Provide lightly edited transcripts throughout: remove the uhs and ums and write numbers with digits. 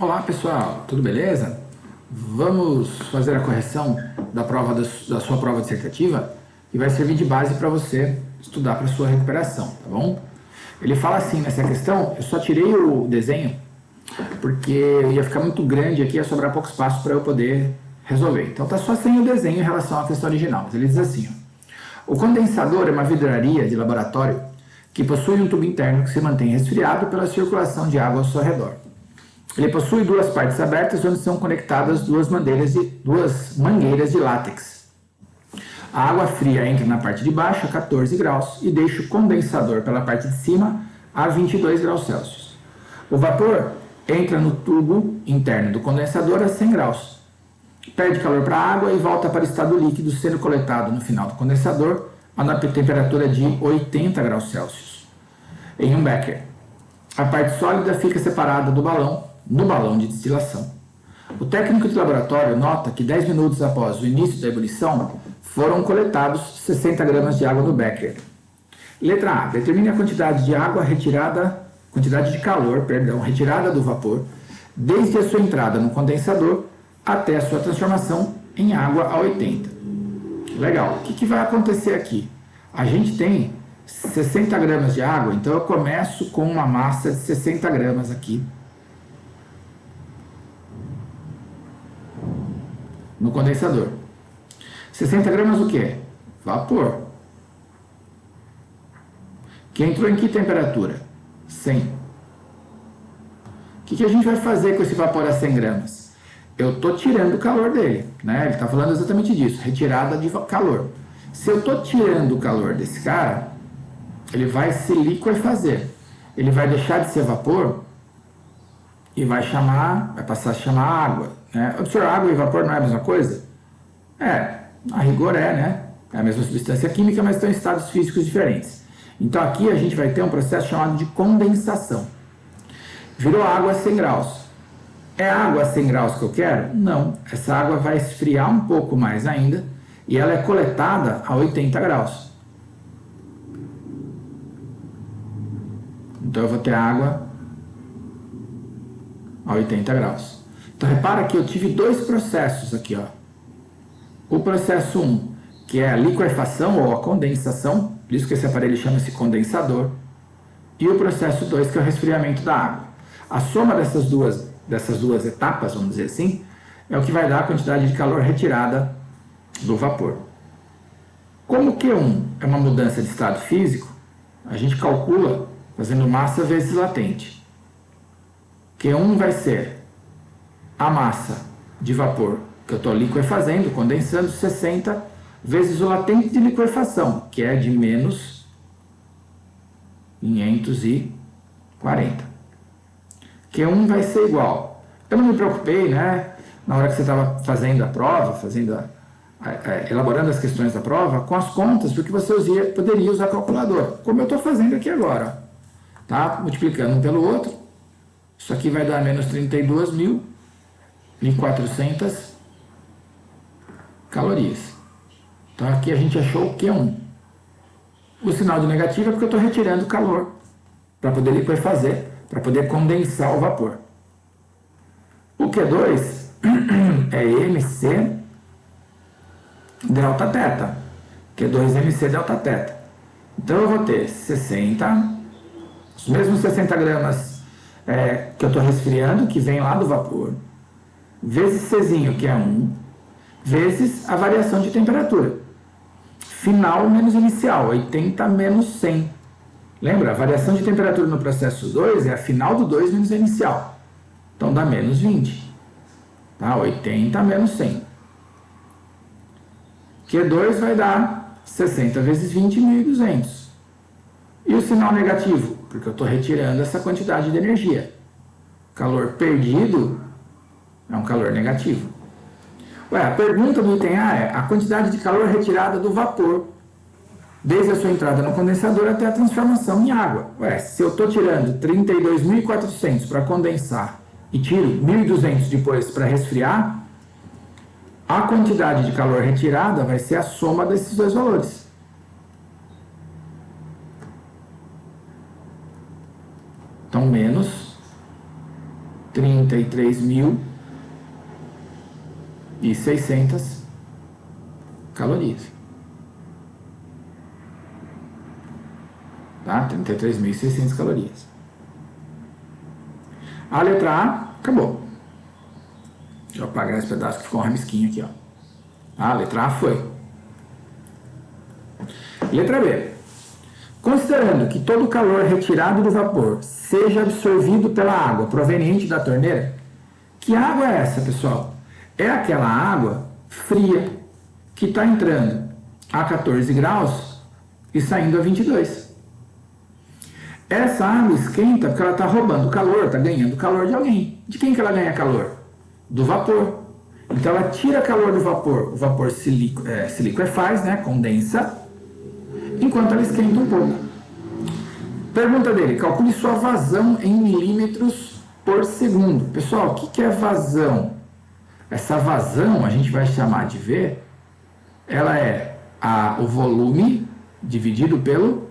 Olá pessoal, tudo beleza? Vamos fazer a correção da sua prova dissertativa, que vai servir de base para você estudar para sua recuperação, tá bom? Ele fala assim nessa questão, eu só tirei o desenho porque ia ficar muito grande aqui, ia sobrar pouco espaço para eu poder resolver. Então tá só sem o desenho em relação à questão original. Mas ele diz assim, ó, o condensador é uma vidraria de laboratório que possui um tubo interno que se mantém resfriado pela circulação de água ao seu redor. Ele possui duas partes abertas onde são conectadas duas mangueiras de látex. A água fria entra na parte de baixo a 14 graus e deixa o condensador pela parte de cima a 22 graus Celsius. O vapor entra no tubo interno do condensador a 100 graus. Perde calor para a água e volta para o estado líquido, sendo coletado no final do condensador a uma temperatura de 80 graus Celsius. Em um becker, a parte sólida fica separada do balão no balão de destilação. O técnico de laboratório nota que 10 minutos após o início da ebulição foram coletados 60 gramas de água no becker. Letra A. Determine a quantidade de água quantidade de calor, retirada do vapor, desde a sua entrada no condensador até a sua transformação em água a 80. Legal. O que vai acontecer aqui? A gente tem 60 gramas de água, então eu começo com uma massa de 60 gramas aqui no condensador. 60 gramas o quê? Vapor. Que entrou em que temperatura? 100. O que a gente vai fazer com esse vapor a 100 gramas? Eu estou tirando o calor dele, né? Ele está falando exatamente disso, retirada de calor. Se eu estou tirando o calor desse cara, ele vai se liquefazer. Ele vai deixar de ser vapor e vai passar a chamar água. Né? Observar, água e vapor não é a mesma coisa? A rigor né? É a mesma substância química, mas estão em estados físicos diferentes. Então aqui a gente vai ter um processo chamado de condensação. Virou água a 100 graus. É água a 100 graus que eu quero? Não. Essa água vai esfriar um pouco mais ainda e ela é coletada a 80 graus. Então eu vou ter água a 80 graus. Então repara que eu tive dois processos aqui, ó. O processo 1, que é a liquefação ou a condensação, por isso que esse aparelho chama-se condensador, e o processo 2, que é o resfriamento da água. A soma dessas duas etapas, vamos dizer assim, é o que vai dar a quantidade de calor retirada do vapor. Como Q1 é uma mudança de estado físico, a gente calcula fazendo massa vezes latente. Q1 vai ser a massa de vapor que eu estou liquefazendo, condensando, 60 vezes o latente de liquefação, que é de menos 540. Q1 vai ser igual. Eu não me preocupei, né, na hora que você estava fazendo a prova, elaborando as questões da prova, com as contas, porque você poderia usar a calculadora, como eu estou fazendo aqui agora. Tá? Multiplicando um pelo outro, isso aqui vai dar menos 32.400 calorias. Então aqui a gente achou o Q1. O sinal de negativo é porque eu estou retirando calor para poder liquefazer, para poder condensar o vapor. O Q2 é MC delta θ. Q2 é MC delta θ. Então eu vou ter 60, os mesmos 60 gramas que eu estou resfriando, que vem lá do vapor, vezes Czinho, que é 1, vezes a variação de temperatura. Final menos inicial, 80 menos 100. Lembra? A variação de temperatura no processo 2 é a final do 2 menos a inicial. Então dá menos 20. Tá? 80 menos 100. Q2 vai dar 60 vezes 20, 1.200. E o sinal negativo? Porque eu estou retirando essa quantidade de energia. Calor perdido é um calor negativo. A pergunta do item A é a quantidade de calor retirada do vapor desde a sua entrada no condensador até a transformação em água. Se eu estou tirando 32.400 para condensar e tiro 1.200 depois para resfriar, a quantidade de calor retirada vai ser a soma desses dois valores. Então, menos 33.600 calorias. Tá? 33.600 calorias. A letra A, acabou. Deixa eu apagar esse pedaço que ficou um rabisquinho aqui, ó. A letra A foi. Letra B. Considerando que todo o calor retirado do vapor seja absorvido pela água proveniente da torneira, que água é essa, pessoal? É aquela água fria que está entrando a 14 graus e saindo a 22. Essa água esquenta porque ela está roubando calor, está ganhando calor de alguém. De quem que ela ganha calor? Do vapor. Então ela tira calor do vapor, o vapor se liquefaz, né, condensa, enquanto ela esquenta um pouco. Pergunta dele, calcule sua vazão em milímetros por segundo. Pessoal, o que é vazão? Essa vazão, a gente vai chamar de V, ela é o volume dividido pelo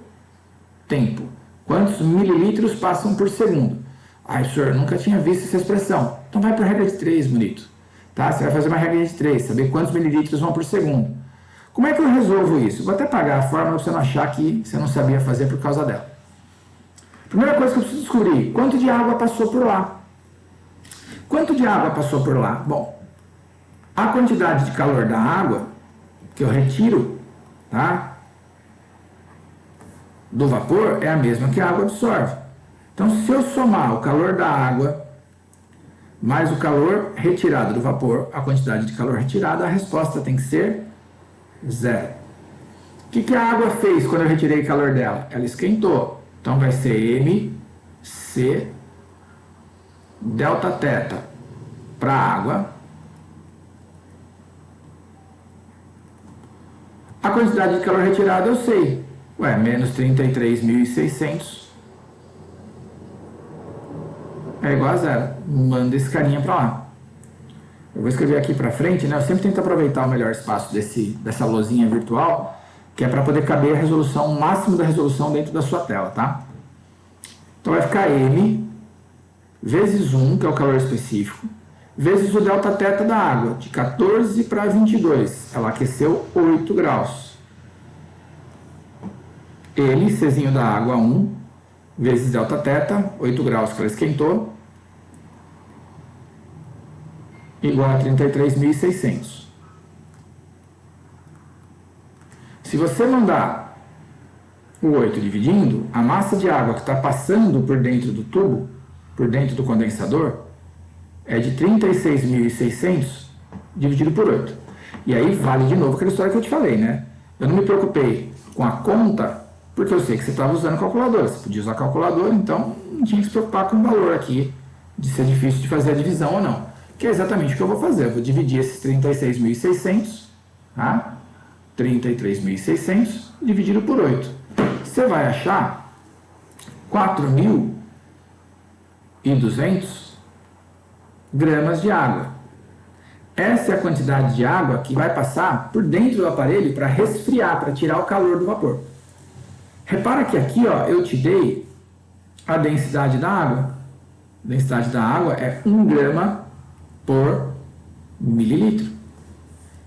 tempo. Quantos mililitros passam por segundo? Ai, senhor, nunca tinha visto essa expressão. Então vai para a regra de 3, bonito. Tá? Você vai fazer uma regra de 3, saber quantos mililitros vão por segundo. Como é que eu resolvo isso? Vou até apagar a fórmula para você não achar que você não sabia fazer por causa dela. Primeira coisa que eu preciso descobrir, quanto de água passou por lá? Quanto de água passou por lá? Bom, a quantidade de calor da água que eu retiro, tá, do vapor é a mesma que a água absorve. Então, se eu somar o calor da água mais o calor retirado do vapor, a quantidade de calor retirada, a resposta tem que ser 0. O que a água fez quando eu retirei o calor dela? Ela esquentou. Então vai ser MC delta teta para a água. A quantidade de calor retirada eu sei. Menos 33.600 é igual a 0. Manda esse carinha para lá. Eu vou escrever aqui para frente, né? Eu sempre tento aproveitar o melhor espaço dessa lozinha virtual, que é para poder caber a resolução, o máximo da resolução dentro da sua tela, tá? Então vai ficar M vezes 1, que é o calor específico, vezes o delta teta da água, de 14 para 22. Ela aqueceu 8 graus. L, Czinho da água, 1, vezes delta teta, 8 graus que ela esquentou, igual a 33.600. Se você mandar o 8 dividindo, a massa de água que está passando por dentro do tubo, por dentro do condensador, é de 36.600 dividido por 8. E aí vale de novo aquela história que eu te falei, né? Eu não me preocupei com a conta, porque eu sei que você estava usando calculadora. Você podia usar calculadora, então não tinha que se preocupar com o valor aqui, de ser difícil de fazer a divisão ou não. Que é exatamente o que eu vou fazer. Eu vou dividir esses 36.600, tá? 33.600 dividido por 8. Você vai achar 4.200 gramas de água. Essa é a quantidade de água que vai passar por dentro do aparelho para resfriar, para tirar o calor do vapor. Repara que aqui, ó, eu te dei a densidade da água. A densidade da água é 1 grama por mililitro.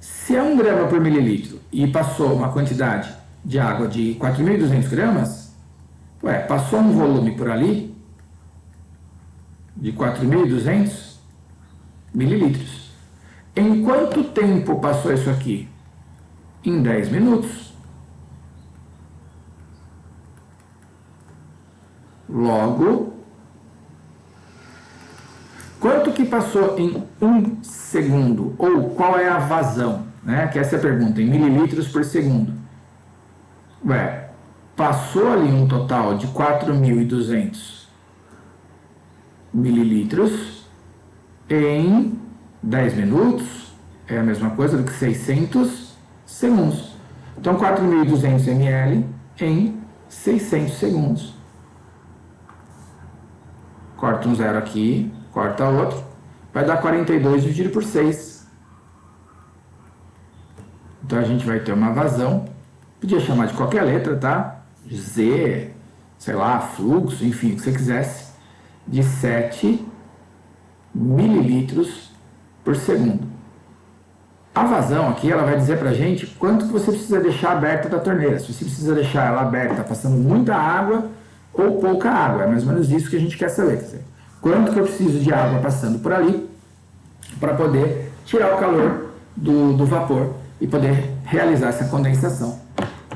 Se é 1 grama por mililitro e passou uma quantidade de água de 4.200 gramas, passou um volume por ali de 4.200 mililitros. Em quanto tempo passou isso aqui? Em 10 minutos. Logo, quanto que passou em 1 segundo? Ou qual é a vazão? Né? Que essa é a pergunta, em mililitros por segundo. Passou ali um total de 4.200 mililitros em 10 minutos. É a mesma coisa do que 600 segundos. Então, 4.200 ml em 600 segundos. Corta um zero aqui, corta outro, vai dar 42 dividido por 6. Então a gente vai ter uma vazão, podia chamar de qualquer letra, tá? Z, sei lá, fluxo, enfim, o que você quisesse, de 7 mililitros por segundo. A vazão aqui, ela vai dizer pra gente quanto que você precisa deixar aberta da torneira. Se você precisa deixar ela aberta passando muita água ou pouca água. É mais ou menos isso que a gente quer saber. Quer dizer, quanto que eu preciso de água passando por ali para poder tirar o calor do vapor e poder realizar essa condensação.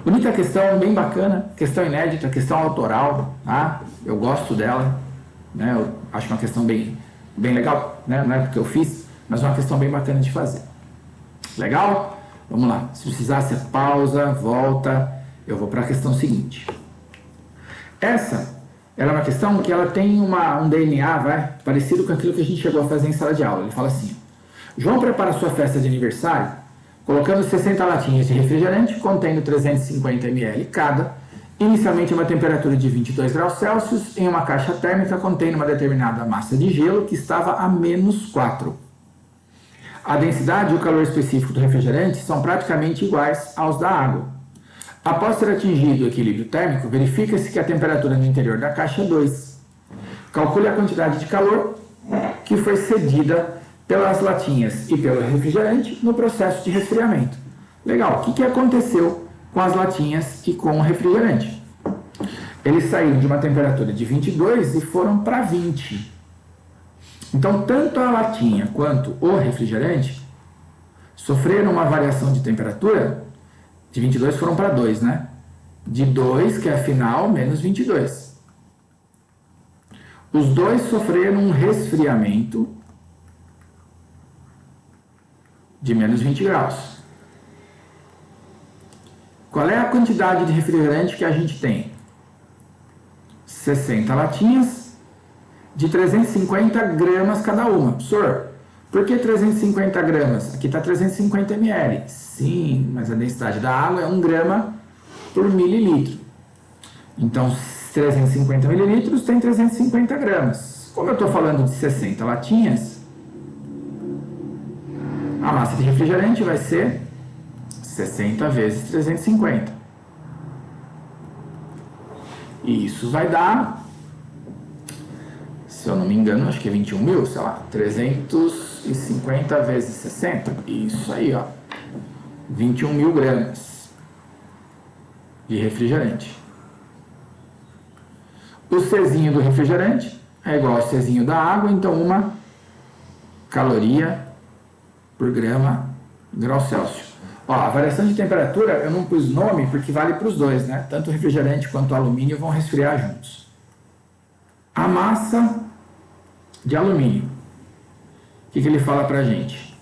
Bonita questão, bem bacana, questão inédita, questão autoral, tá? Eu gosto dela, né? Eu acho uma questão bem legal, né? Não é porque eu fiz, mas é uma questão bem bacana de fazer. Legal? Vamos lá. Se precisar, você pausa, volta. Eu vou para a questão seguinte. Ela é uma questão que ela tem um DNA, parecido com aquilo que a gente chegou a fazer em sala de aula. Ele fala assim: João prepara sua festa de aniversário colocando 60 latinhas de refrigerante contendo 350 ml cada, inicialmente a uma temperatura de 22 graus Celsius, em uma caixa térmica contendo uma determinada massa de gelo que estava a -4. A densidade e o calor específico do refrigerante são praticamente iguais aos da água. Após ter atingido o equilíbrio térmico, verifica-se que a temperatura no interior da caixa é 2. Calcule a quantidade de calor que foi cedida pelas latinhas e pelo refrigerante no processo de resfriamento. Legal, o que aconteceu com as latinhas e com o refrigerante? Eles saíram de uma temperatura de 22 e foram para 20. Então, tanto a latinha quanto o refrigerante sofreram uma variação de temperatura. De 22 foram para 2, né? De 2, que é a final, menos 22. Os dois sofreram um resfriamento de menos 20 graus. Qual é a quantidade de refrigerante que a gente tem? 60 latinhas de 350 gramas cada uma. Professor, por que 350 gramas? Aqui está 350 ml. Sim, mas a densidade da água é 1 grama por mililitro. Então, 350 mililitros tem 350 gramas. Como eu estou falando de 60 latinhas, a massa de refrigerante vai ser 60 vezes 350. E isso vai dar, se eu não me engano, acho que é 21 mil, sei lá, 350 vezes 60. Isso aí, ó. 21 mil gramas de refrigerante. O Czinho do refrigerante é igual ao Czinho da água, então 1 caloria por grau Celsius. Ó, a variação de temperatura eu não pus nome porque vale para os dois, né? Tanto o refrigerante quanto o alumínio vão resfriar juntos. A massa de alumínio. O que ele fala para a gente?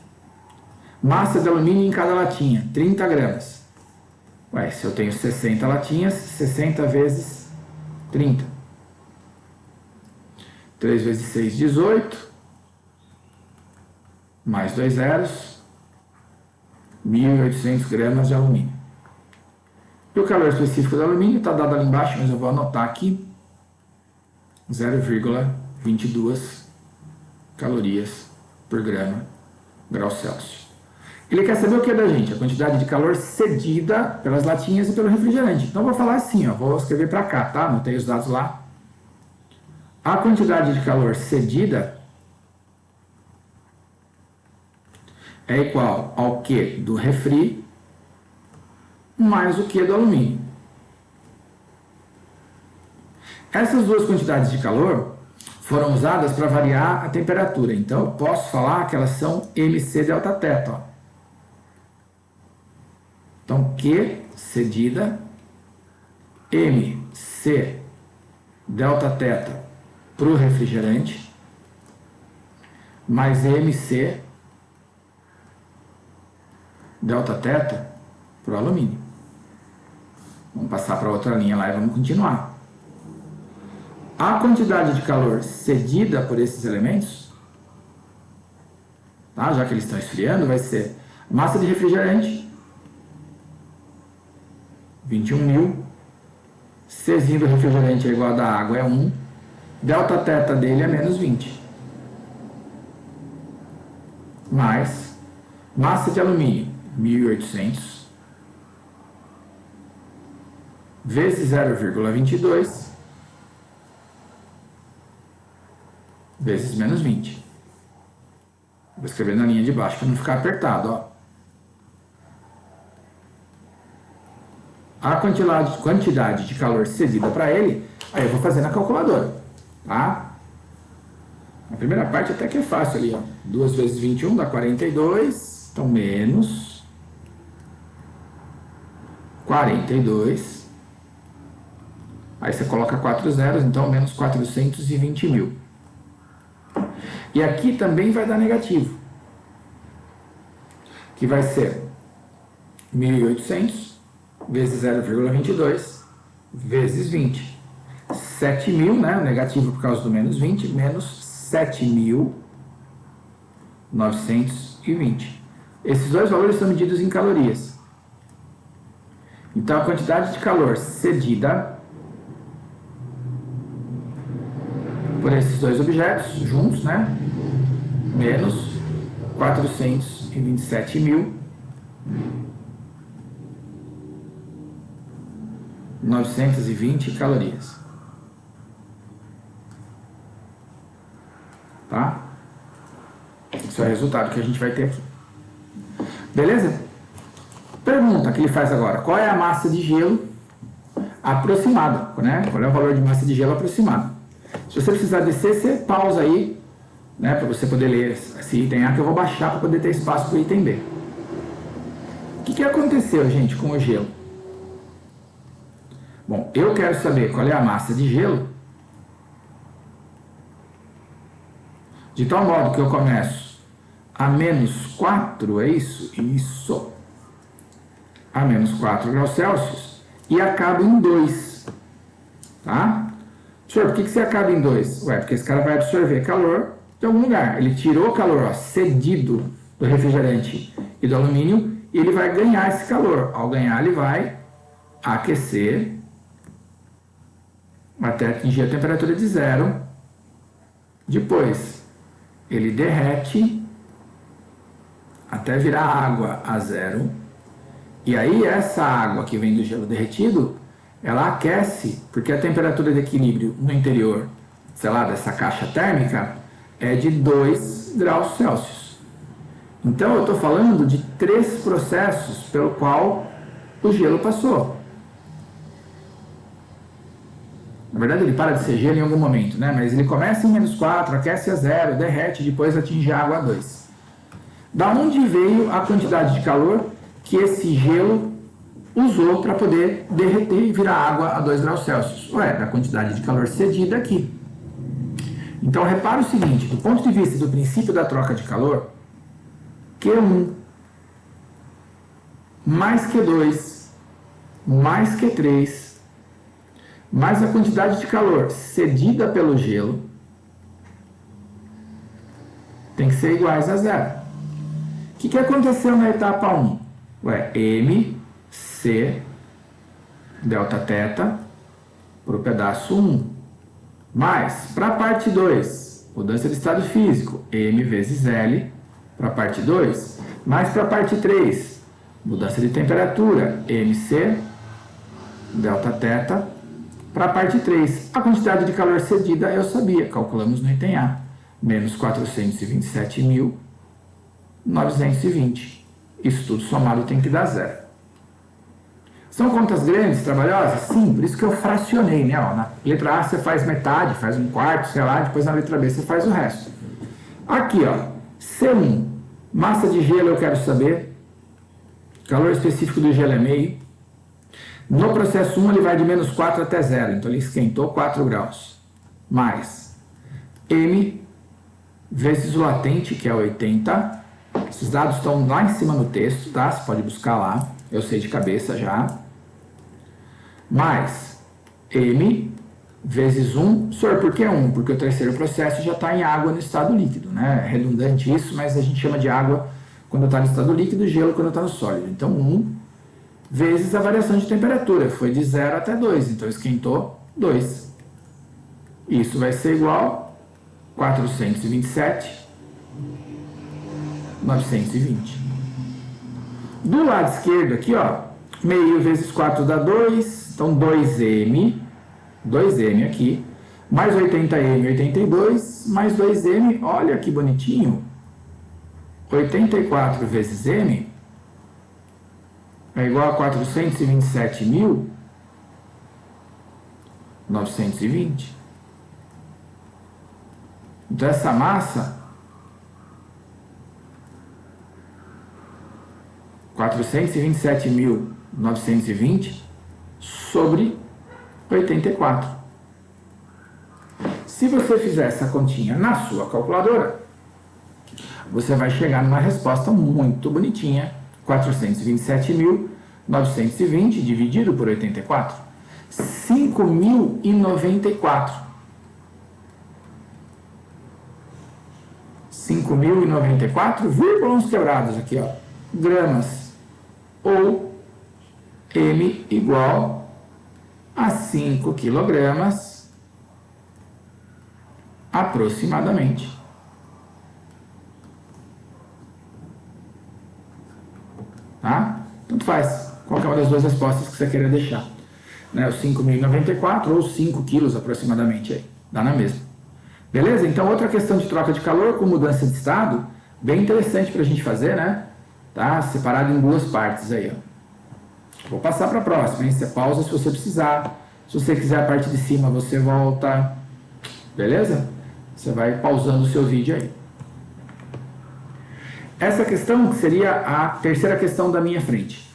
Massa de alumínio em cada latinha, 30 gramas. Ué, se eu tenho 60 latinhas, 60 vezes 30. 3 vezes 6, 18. Mais 2 zeros. 1.800 gramas de alumínio. E o calor específico do alumínio está dado ali embaixo, mas eu vou anotar aqui. 0,22 calorias por grau Celsius. Ele quer saber o que da gente? A quantidade de calor cedida pelas latinhas e pelo refrigerante. Então, eu vou falar assim, ó, vou escrever para cá, tá? Anotei os dados lá. A quantidade de calor cedida é igual ao Q do refri mais o Q do alumínio. Essas duas quantidades de calor foram usadas para variar a temperatura. Então, eu posso falar que elas são MC delta θ. Ó. Então, Q cedida, MC delta θ para o refrigerante, mais MC delta θ para o alumínio. Vamos passar para outra linha lá e vamos continuar. A quantidade de calor cedida por esses elementos, tá? Já que eles estão esfriando, vai ser massa de refrigerante, 21 mil, Czinho do refrigerante é igual a da água, é 1, delta θ dele é menos 20, mais massa de alumínio, 1.800, vezes 0,22, vezes menos 20. Vou escrever na linha de baixo para não ficar apertado, ó. A quantidade de calor cedida para ele, aí eu vou fazer na calculadora, tá? A primeira parte até que é fácil ali, ó. 2 vezes 21 dá 42, então menos 42. Aí você coloca 4 zeros, então menos 420 mil. E aqui também vai dar negativo, que vai ser 1.800 vezes 0,22 vezes 20. 7.000, né? Negativo por causa do menos 20, menos 7.920. Esses dois valores são medidos em calorias. Então, a quantidade de calor cedida por esses dois objetos juntos, né? Menos 427.920 calorias. Tá? Esse é o resultado que a gente vai ter aqui. Beleza? Pergunta que ele faz agora. Qual é a massa de gelo aproximada, né? Qual é o valor de massa de gelo aproximado? Se você precisar descer, você pausa aí, né? Para você poder ler esse item A, que eu vou baixar para poder ter espaço para o item B. O que aconteceu, gente, com o gelo? Bom, eu quero saber qual é a massa de gelo, de tal modo que eu começo a menos 4, é isso? Isso. A menos 4 graus Celsius e acabo em 2. Tá? Senhor, por que você acaba em 2? Ué, porque esse cara vai absorver calor de algum lugar. Ele tirou o calor, ó, cedido do refrigerante e do alumínio e ele vai ganhar esse calor. Ao ganhar, ele vai aquecer até atingir a temperatura de 0. Depois, ele derrete até virar água a 0. E aí, essa água que vem do gelo derretido, ela aquece, porque a temperatura de equilíbrio no interior, sei lá, dessa caixa térmica, é de 2 graus Celsius. Então, eu estou falando de 3 processos pelo qual o gelo passou. Na verdade, ele para de ser gelo em algum momento, né? Mas ele começa em menos 4, aquece a 0, derrete, depois atinge a água a 2. Da onde veio a quantidade de calor que esse gelo usou para poder derreter e virar água a 2 graus Celsius? Ué, da quantidade de calor cedida aqui. Então, repara o seguinte, do ponto de vista do princípio da troca de calor, Q1 mais Q2 mais Q3 mais a quantidade de calor cedida pelo gelo tem que ser iguais a 0. O que aconteceu na etapa 1? Ué, M, C, delta θ, para o pedaço 1. Mais, para a parte 2, mudança de estado físico, M vezes L, para a parte 2. Mais para a parte 3, mudança de temperatura, MC, delta θ, para a parte 3. A quantidade de calor cedida eu sabia, calculamos no item A, menos 427.920. Isso tudo somado tem que dar 0. São contas grandes, trabalhosas? Sim, por isso que eu fracionei, né? Ó, na letra A você faz metade, faz um quarto, sei lá, depois na letra B você faz o resto. Aqui, ó, C1, massa de gelo eu quero saber, calor específico do gelo é meio. No processo 1 ele vai de menos 4 até 0, então ele esquentou 4 graus. Mais M vezes o latente, que é 80. Esses dados estão lá em cima no texto, tá? Você pode buscar lá, eu sei de cabeça já. Mais M vezes 1. Senhor, por que 1? Porque o terceiro processo já está em água no estado líquido, né? É redundante isso, mas a gente chama de água quando está no estado líquido e gelo quando está no sólido. Então, 1 vezes a variação de temperatura, foi de 0 até 2, então esquentou 2. Isso vai ser igual a 427.920. Do lado esquerdo aqui, ó, meio vezes 4 dá 2, então 2M aqui, mais 80M, 82, mais 2M, olha que bonitinho, 84 vezes M é igual a 427.920. Então, essa massa, 427.920 sobre 84. Se você fizer essa continha na sua calculadora, você vai chegar numa resposta muito bonitinha. 427.920 dividido por 84, 5.094. 5.094, vírgula uns quebrados aqui, ó, gramas, ou M igual a 5 quilogramas aproximadamente. Tá? Tanto faz, qualquer uma das duas respostas que você queira deixar. Né? O 5.094 ou 5 quilos aproximadamente aí, dá na mesma. Beleza? Então, outra questão de troca de calor com mudança de estado, bem interessante para a gente fazer, né? Tá? Separado em duas partes aí, ó. Vou passar para a próxima, hein? Você pausa se você precisar. Se você quiser a parte de cima, você volta. Beleza? Você vai pausando o seu vídeo aí. Essa questão seria a terceira questão da minha frente.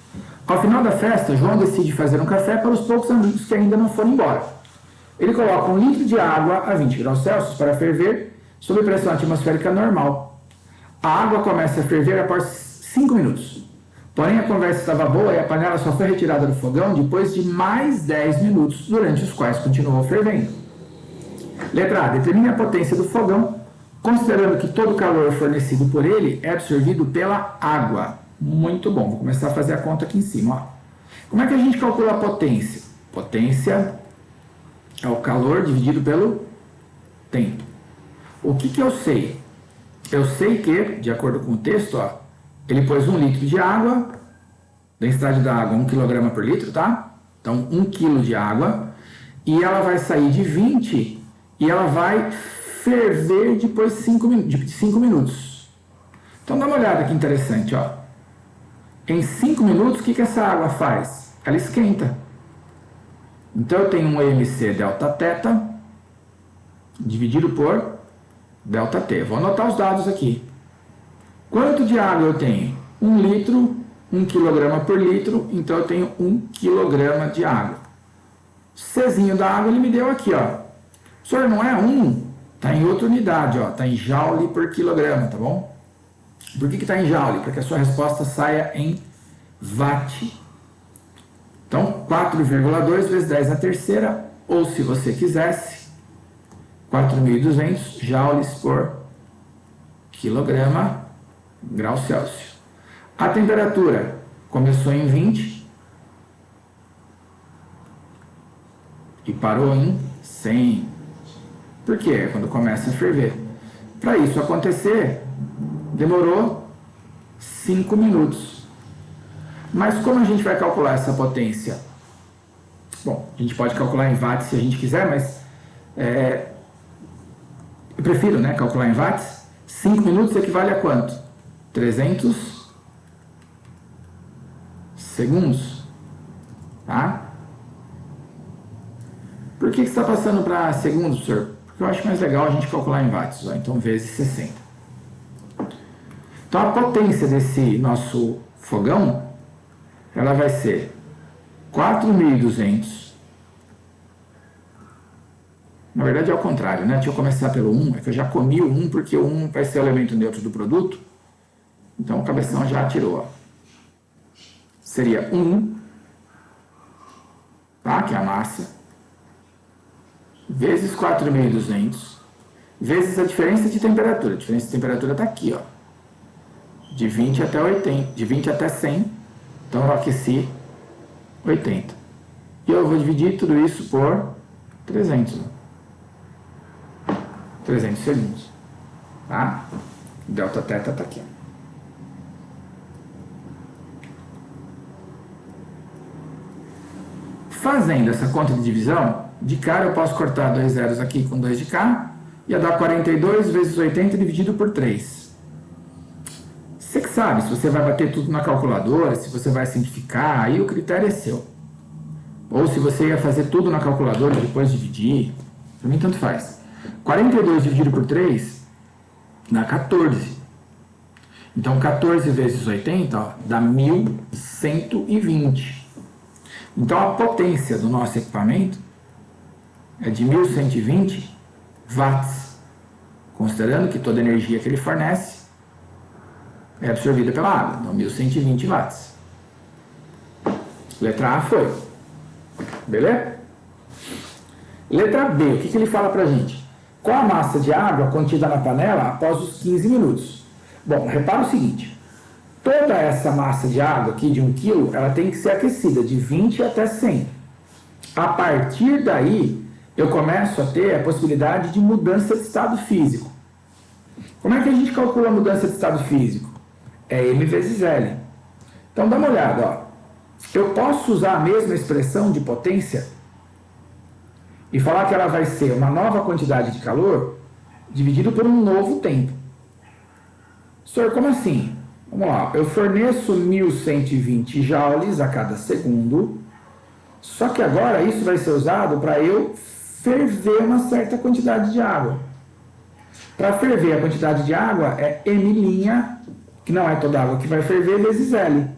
Ao final da festa, João decide fazer um café para os poucos amigos que ainda não foram embora. Ele coloca 1 litro de água a 20 graus Celsius para ferver sob pressão atmosférica normal. A água começa a ferver após 5 minutos. Porém, a conversa estava boa e a panela só foi retirada do fogão depois de mais 10 minutos, durante os quais continuou fervendo. Letra A. Determine a potência do fogão, considerando que todo o calor fornecido por ele é absorvido pela água. Muito bom. Vou começar a fazer a conta aqui em cima. Ó. Como é que a gente calcula a potência? Potência é o calor dividido pelo tempo. O que eu sei? Eu sei que, de acordo com o texto, ó, ele pôs 1 litro de água, densidade da água 1 kg por litro, tá? Então, 1 kg de água, e ela vai sair de 20 e ela vai ferver depois de 5 minutos. Então, dá uma olhada que interessante, ó. Em 5 minutos, o que essa água faz? Ela esquenta. Então, eu tenho um MC delta θ dividido por delta T. Vou anotar os dados aqui. Quanto de água eu tenho? 1 litro, 1 kg por litro, então eu tenho 1 kg de água. O Czinho da água ele me deu aqui, ó. Senhor, não é 1, está em outra unidade, ó, está em joule por quilograma, tá bom? Por que está em joule? Para que a sua resposta saia em watt. Então, 4,2 vezes 10 a terceira, ou se você quisesse, 4.200 joules por quilograma grau Celsius. A temperatura começou em 20 e parou em 100. Por quê? É quando começa a ferver. Para isso acontecer, demorou 5 minutos. Mas como a gente vai calcular essa potência? Bom, a gente pode calcular em watts se a gente quiser, mas eu prefiro, né, calcular em watts. 5 minutos equivale a quanto? 300 segundos. Tá? Por que você está passando para segundos, senhor? Porque eu acho mais legal a gente calcular em watts. Ó, então, vezes 60. Então, a potência desse nosso fogão, ela vai ser 4.200. Na verdade é ao contrário, né? Deixa eu começar pelo 1, é que eu já comi o 1 porque o 1 vai ser o elemento neutro do produto. Então o cabeção já tirou, ó. Seria 1, tá? Que é a massa, vezes 4.200, vezes a diferença de temperatura. A diferença de temperatura está aqui, ó. De 20 até 80, de 20 até 100, então eu aqueci 80. E eu vou dividir tudo isso por 300, ó. 300 segundos, tá? Delta θ está aqui. Fazendo essa conta de divisão, de cara eu posso cortar 2 zeros aqui com 2 de cá, ia dar 42 vezes 80 dividido por 3. sabe, se você vai bater tudo na calculadora, se você vai simplificar, aí o critério é seu. Ou se você ia fazer tudo na calculadora e depois dividir, para mim tanto faz. 42 dividido por 3 dá 14. Então 14 vezes 80 ó, dá 1120. Então a potência do nosso equipamento é de 1120 watts, considerando que toda a energia que ele fornece é absorvida pela água, então 1120 watts. Letra A foi. Beleza? Letra B, o que ele fala pra gente? Qual a massa de água contida na panela após os 15 minutos? Bom, repara o seguinte, toda essa massa de água aqui de 1 kg, ela tem que ser aquecida de 20 até 100. A partir daí, eu começo a ter a possibilidade de mudança de estado físico. Como é que a gente calcula a mudança de estado físico? É M vezes L. Então dá uma olhada, ó. Eu posso usar a mesma expressão de potência e falar que ela vai ser uma nova quantidade de calor dividido por um novo tempo. Senhor, como assim? Vamos lá, eu forneço 1120 joules a cada segundo, só que agora isso vai ser usado para eu ferver uma certa quantidade de água. Para ferver a quantidade de água é M', que não é toda a água que vai ferver, vezes L,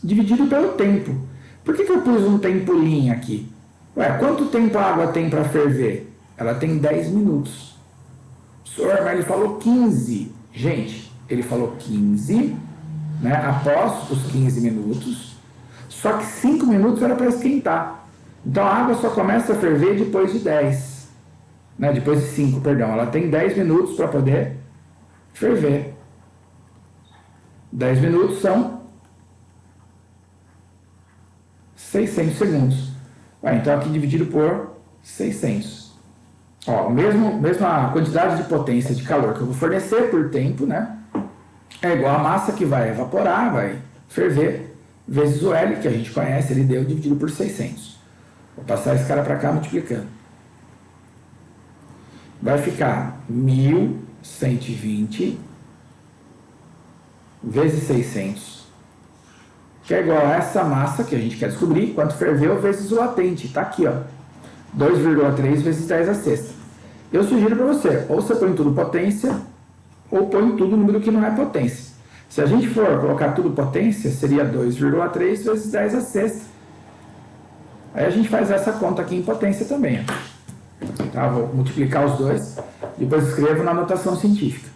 dividido pelo tempo. Por que eu pus um tempo linha aqui? Ué, quanto tempo a água tem para ferver? Ela tem 10 minutos. Senhor, mas ele falou 15. Gente, ele falou 15, né, após os 15 minutos, só que 5 minutos era para esquentar. Então a água só começa a ferver depois de 10. Né, depois de 5, perdão. Ela tem 10 minutos para poder ferver. 10 minutos são 600 segundos. Então aqui dividido por 600. Ó, mesma quantidade de potência de calor que eu vou fornecer por tempo, né? É igual a massa que vai evaporar, vai ferver, vezes o L, que a gente conhece, ele deu dividido por 600. Vou passar esse cara para cá multiplicando. Vai ficar 1120 vezes 600, que é igual a essa massa que a gente quer descobrir, quanto ferveu, vezes o latente. Está aqui, ó, 2,3 vezes 10 a sexta. Eu sugiro para você, ou você põe tudo potência, ou põe tudo número que não é potência. Se a gente for colocar tudo potência, seria 2,3 vezes 10 a sexta. Aí a gente faz essa conta aqui em potência também. Tá? Vou multiplicar os dois, depois escrevo na notação científica.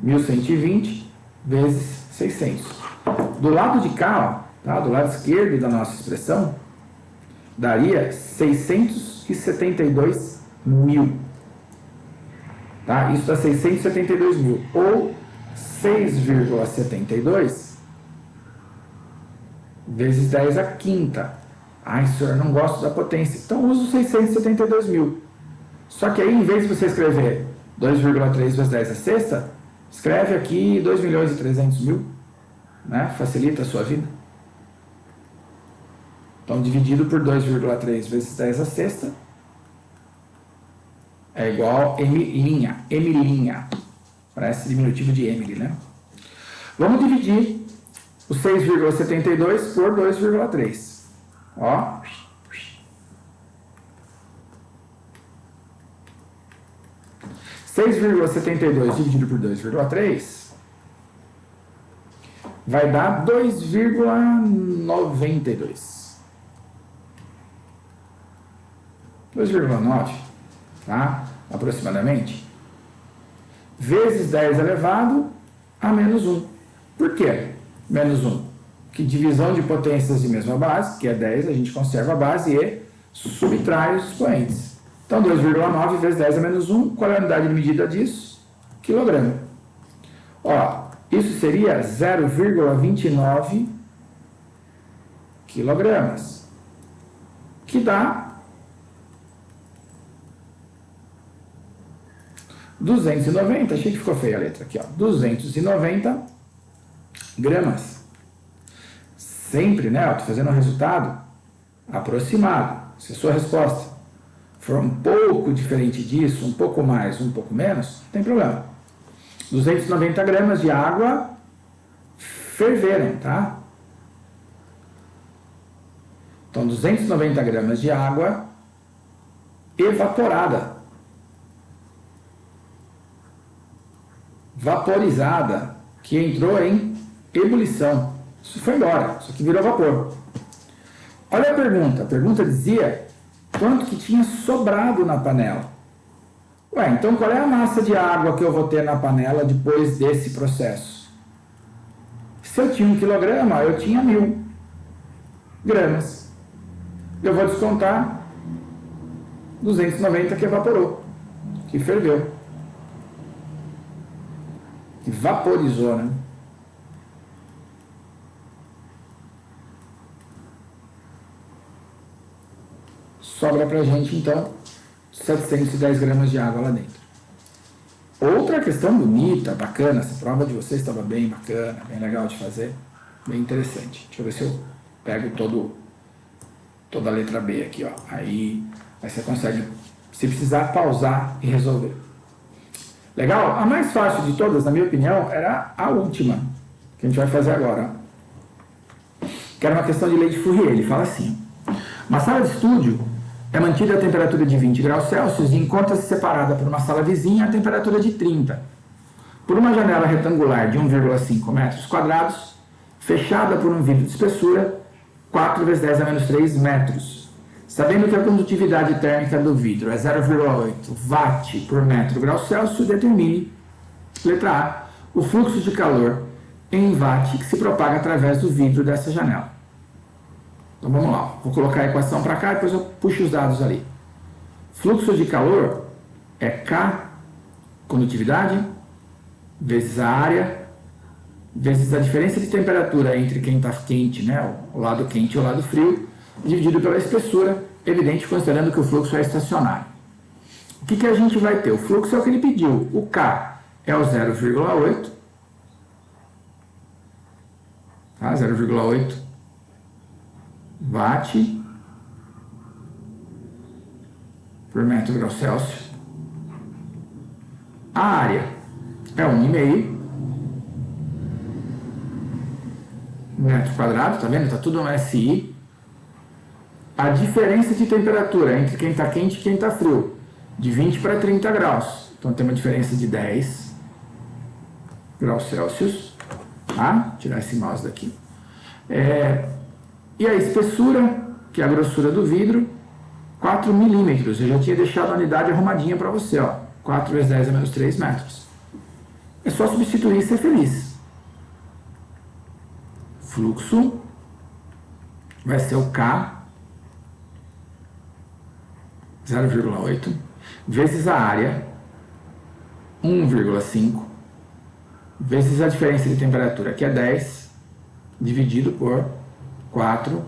1120 vezes 600. Do lado de cá, ó, tá? Do lado esquerdo da nossa expressão, daria 672 mil. Tá? Isso dá 672 mil, ou 6,72 vezes 10 a quinta. Ai, senhor, não gosto da potência. Então uso 672 mil. Só que aí, em vez de você escrever 2,3 vezes 10 a sexta, escreve aqui 2.300.000, né? Facilita a sua vida. Então, dividido por 2,3 vezes 10 a sexta é igual a M'. Parece diminutivo de Emily, né? Vamos dividir o 6,72 por 2,3. Ó. 6,72 dividido por 2,3 vai dar 2,92. 2,9, tá? Aproximadamente. Vezes 10 elevado a menos 1. Por quê? Menos 1. Que divisão de potências de mesma base, que é 10, a gente conserva a base e subtrai os expoentes. Então, 2,9 vezes 10 a menos 1, qual é a unidade de medida disso? Quilograma. Ó, isso seria 0,29 quilogramas, que dá 290, achei que ficou feia a letra aqui, ó, 290 gramas. Sempre, né, ó, tô fazendo um resultado aproximado. Se a sua resposta for um pouco diferente disso, um pouco mais, um pouco menos, não tem problema. 290 gramas de água ferveram, tá? Então, 290 gramas de água evaporada, vaporizada, que entrou em ebulição. Isso foi embora, isso aqui virou vapor. Olha a pergunta dizia quanto que tinha sobrado na panela. Ué, então qual é a massa de água que eu vou ter na panela depois desse processo? Se eu tinha 1 quilograma, eu tinha 1000 gramas. Eu vou descontar 290 que evaporou, que ferveu, que vaporizou, né? Sobra pra gente, então, 710 gramas de água lá dentro. Outra questão bonita, bacana, essa prova de vocês estava bem bacana, bem legal de fazer, bem interessante. Deixa eu ver se eu pego toda a letra B aqui, ó. Aí você consegue, se precisar, pausar e resolver. Legal? A mais fácil de todas, na minha opinião, era a última, que a gente vai fazer agora. Que era uma questão de lei de Fourier. Ele fala assim: uma sala de estúdio é mantida a temperatura de 20 graus Celsius e encontra-se separada por uma sala vizinha a temperatura de 30. Por uma janela retangular de 1,5 metros quadrados, fechada por um vidro de espessura 4 vezes 10 a menos 3 metros. Sabendo que a condutividade térmica do vidro é 0,8 watt por metro grau Celsius, determine, letra A, o fluxo de calor em watt que se propaga através do vidro dessa janela. Então vamos lá, vou colocar a equação para cá e depois eu puxo os dados ali. Fluxo de calor é K, condutividade, vezes a área, vezes a diferença de temperatura entre quem está quente, né, o lado quente e o lado frio, dividido pela espessura, evidente considerando que o fluxo é estacionário. O que a gente vai ter? O fluxo é o que ele pediu, o K é o 0,8, tá? 0,8 watt por metro grau Celsius. A área é 1,5 metro quadrado, tá vendo? Tá tudo no SI. A diferença de temperatura entre quem está quente e quem está frio, de 20 para 30 graus. Então tem uma diferença de 10 graus Celsius. Tá? Tirar esse mouse daqui. E a espessura, que é a grossura do vidro, 4 milímetros. Eu já tinha deixado a unidade arrumadinha para você, ó. 4 vezes 10 a menos 3 metros. É só substituir e ser feliz. Fluxo vai ser o K, 0,8, vezes a área, 1,5, vezes a diferença de temperatura, que é 10, dividido por 4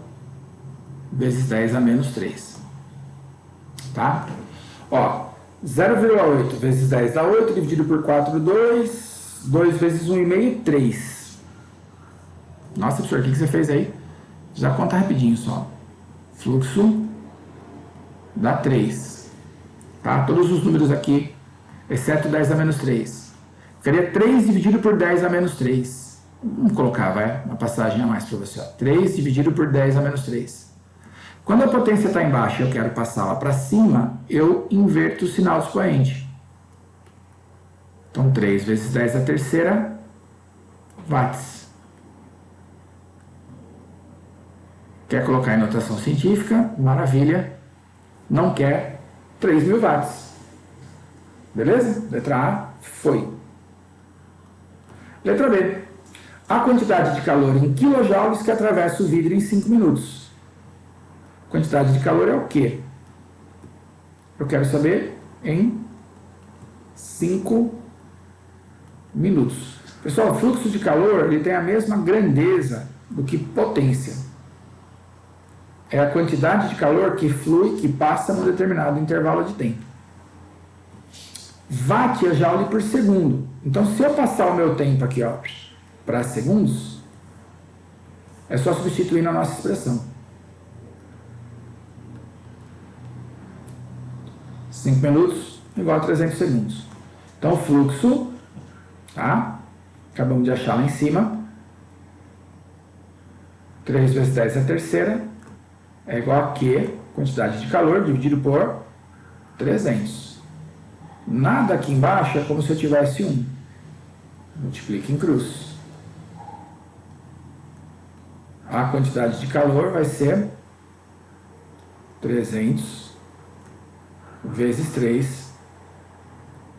vezes 10 a menos 3. Tá? Ó, 0,8 vezes 10 dá 8, dividido por 4, 2. 2 vezes 1,5, 3. Nossa, professor, o que você fez aí? Já conta rapidinho só. Fluxo dá 3. Tá? Todos os números aqui, exceto 10 a menos 3. Ficaria 3 dividido por 10 a menos 3. Vamos colocar, vai, uma passagem a mais para você. Ó. 3 dividido por 10 a menos 3. Quando a potência está embaixo e eu quero passá-la para cima, eu inverto o sinal do expoente. Então, 3 vezes 10 a terceira watts. Quer colocar em notação científica? Maravilha. Não quer? 3.000 watts. Beleza? Letra A, foi. Letra B. A quantidade de calor em quilojoules que atravessa o vidro em 5 minutos. Quantidade de calor é o quê? Eu quero saber em 5 minutos. Pessoal, o fluxo de calor ele tem a mesma grandeza do que potência. É a quantidade de calor que flui, que passa num determinado intervalo de tempo. Watt é joule por segundo. Então, se eu passar o meu tempo aqui, ó, para segundos, é só substituir na nossa expressão. 5 minutos igual a 300 segundos. Então, o fluxo tá? Acabamos de achar lá em cima. 3 vezes 10 a terceira é igual a Q, quantidade de calor, dividido por 300. Nada aqui embaixo é como se eu tivesse 1. Multiplica em cruz. A quantidade de calor vai ser 300 vezes 3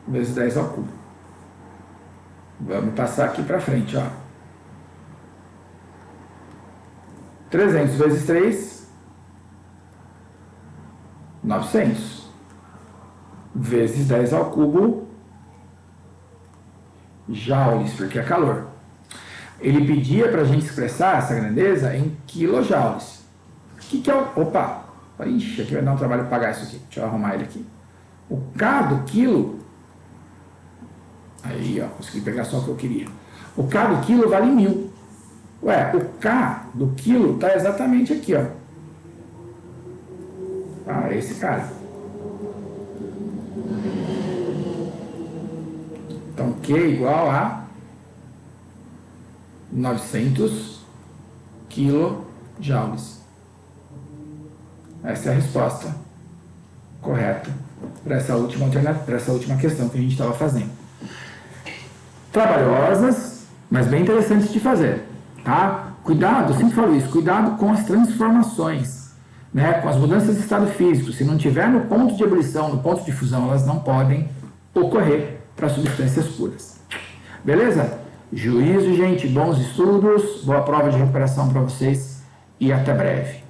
vezes 10 ao cubo. Vamos passar aqui para frente, ó. 300 vezes 3, 900. Vezes 10 ao cubo, joules, porque é calor. Ele pedia para a gente expressar essa grandeza em quilojoules. O que é o... Opa! Ixi, aqui vai dar um trabalho pagar isso aqui. Deixa eu arrumar ele aqui. O K do quilo... Aí, ó, consegui pegar só o que eu queria. O K do quilo vale 1000. Ué, o K do quilo está exatamente aqui, ó. Ah, esse cara. Então, Q igual a 900 quilojoules. Essa é a resposta correta para essa última questão que a gente estava fazendo. Trabalhosas, mas bem interessantes de fazer, tá? Cuidado, eu sempre falo isso, cuidado com as transformações, né? Com as mudanças de estado físico. Se não tiver no ponto de ebulição, no ponto de fusão, elas não podem ocorrer para substâncias puras. Beleza? Juízo, gente, bons estudos, boa prova de recuperação para vocês e até breve.